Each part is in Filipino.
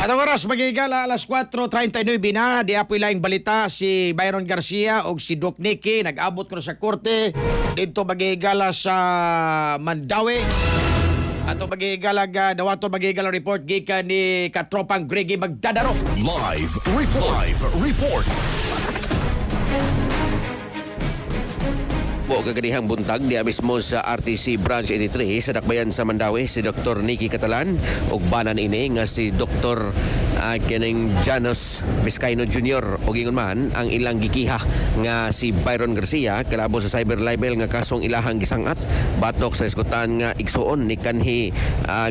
Atong oras magigala alas 4:39 na di apoy laing balita si Byron Garcia o si Doc Nicky nag-abot ko sa korte dito magigala sa Mandawi. Ato magigala dawato magigala report gikan ni katropang Greggy Magdadaro. Live report. Po kaganihang buntag diya mismo sa RTC Branch 83 sa Dakbayan sa Mandawi si Dr. Nicky Catalan ug banan ini nga si Dr. Kening Janos Vizcaino Jr. o gingon man ang ilang gikiha nga si Byron Garcia kalabo sa cyber libel nga kasong ilahang gisangat batok sa iskutan nga igsuon ni kanhi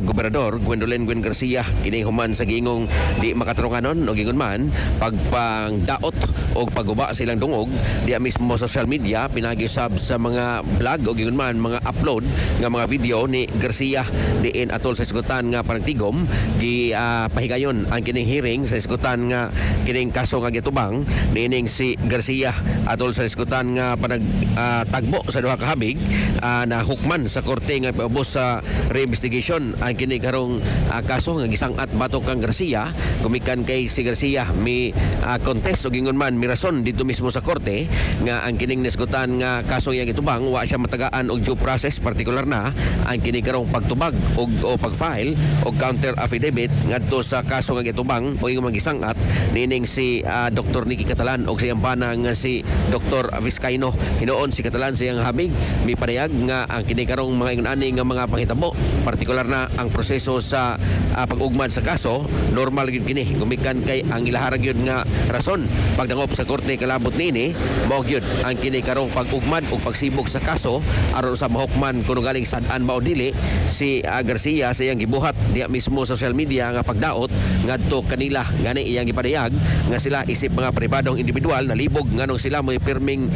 Gobernador Gwendolyn Gwen Garcia kini human sa gingong di makatarunganon o gingon man pagpangdaot o pagguba sa ilang dungog diya mismo sa social media pinagiusab sa mga vlog o gingon man mga upload nga mga video ni Garcia diin atol sa iskutan nga panagtigom gi pahigayon ang kining hearing sa iskutan nga kining kaso nga gitubang niining si Garcia atol sa iskutan nga panagtagbo sa duha ka habig na hukman sa korte nga paubos sa reinvestigation ang kining karong kaso nga gisangat batok kang Garcia gumikan kay si Garcia mi contest o gingon man mi rason dito mismo sa korte nga ang kining niskutan nga kaso yang itubang wa siya matagaan og due process partikular na ang kini karong pagtubag o pagfile og counter affidavit ngadto sa kaso nga gitubang o yung magisangat nining si Dr. Nicky Catalan og siyang bana nga si Dr. Vizcaino hinuon si Catalan siyang habig mi padayag nga ang kini karong mga ingon-ani nga mga panghitabo partikular na ang proseso sa pag-ugmad sa kaso normal gyud kini gumikan kay ang ilaharag gyud nga rason pagdangop sa korte kalabot niini mao gyud ang kini karong pag-ugmad ug pagsibog sa kaso aron sa mahukman kuno galing sad-an mao dili si Garcia sa iyang gibuhat diya mismo sa social media nga pagdaot ngadto kanila gani iyang gipadayag nga sila isip mga pribadong individual na libog nganong sila may pirming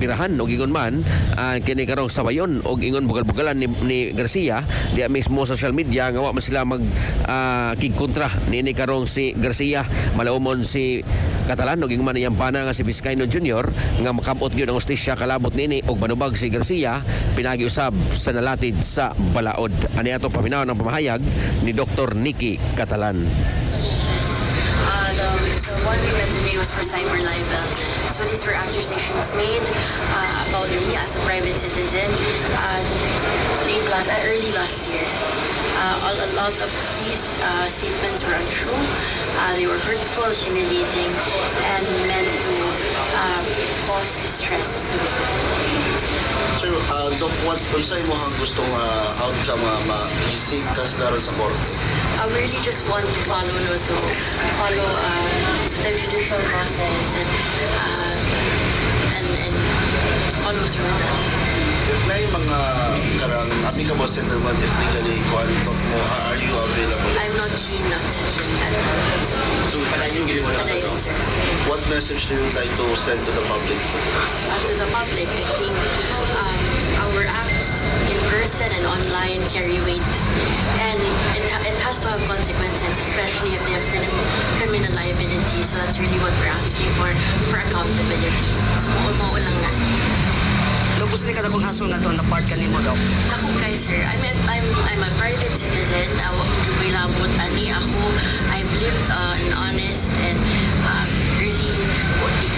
birahan o gingon man kini karong sabayon og ingon bugal-bugalan ni Garcia diya mismo sa social media nga wa man sila mag kigkontra niini karong si Garcia malaumon si Catalan og ingon man iyang pana nga si Vizcaino Jr. nga makabot gyud ang hustisya kalabot nini og manubag si Garcia pinagiusab sa nalatid sa balaod ani ato paminaw ng pamahayag ni Dr. Nicky Catalan. The one we read today was for cyber libel. So these were accusations made about me as a private citizen early last year. A lot of these statements were untrue. They were hurtful, humiliating, and meant to cause distress to me. So, Doc, what unsay mo ang gustong outcome ma-isig kas karon sa korte? I really just want to follow the judicial process and follow through with that. If na yung mga karang applicable settlement if legally Doc mo, are you available? I'm not keen on settling at all. So, padayon gili mo na ito. Sir. What message do you like to send to the public? To the public, I think our acts in person and online carry weight, and it has to have consequences, especially if they have criminal liability. So that's really what we're asking for accountability. So mo lang na. Gusto ni kada kung hasong na to na part kanimo daw. Ako kay sir, I'm a private citizen. Jubilabot ani ako. I've lived an honest and really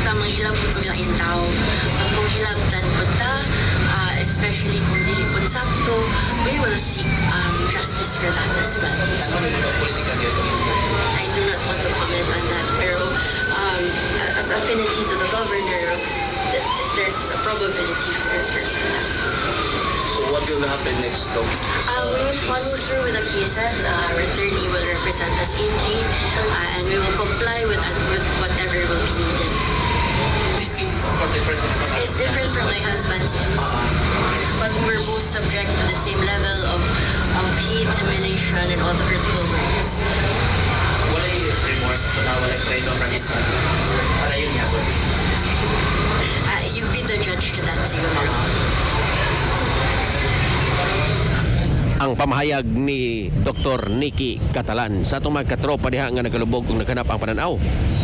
tamang hilab ko lang in tao. Kung hilabtan po ta, especially kung dili po sakto, we will seek justice for that as well. I do not want to comment on that, pero as affinity to the governor, there's a probability for that. So, what will happen next, Doc? We will follow through with the cases. Our attorney will represent us ably, and we will comply with whatever will be needed. This case is of course different. It's different from my husband's case, but we're both subject to the same level of hate, humiliation, and all the hurtful words. Wala yung remorse to na wala yung trade from his country. Para yun niya po. You be the judge to that, siguro. Ang pamahayag ni Dr. Nikki Catalan. Sa itong mga katropa diha nga nagalubog kung naghanap ang pananaw.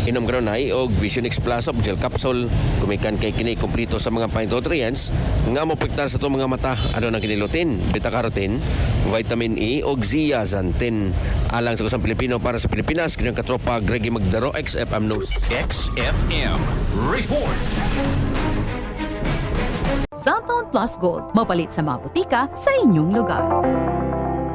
Inom karon ay og Vision X Plus of gel capsule. Kumikan kay kini kompleto sa mga phytonutrients nga mopektar sa itong mga mata. Ano nang kinilutin? Beta-carotene, vitamin E og zeaxanthin. Alang sa kusang Pilipino para sa Pilipinas, kini ang katropa Greggy Magdaro, XFM News. XFM Report. Cellphone Plus Gold, mapalit sa mga butika sa inyong lugar.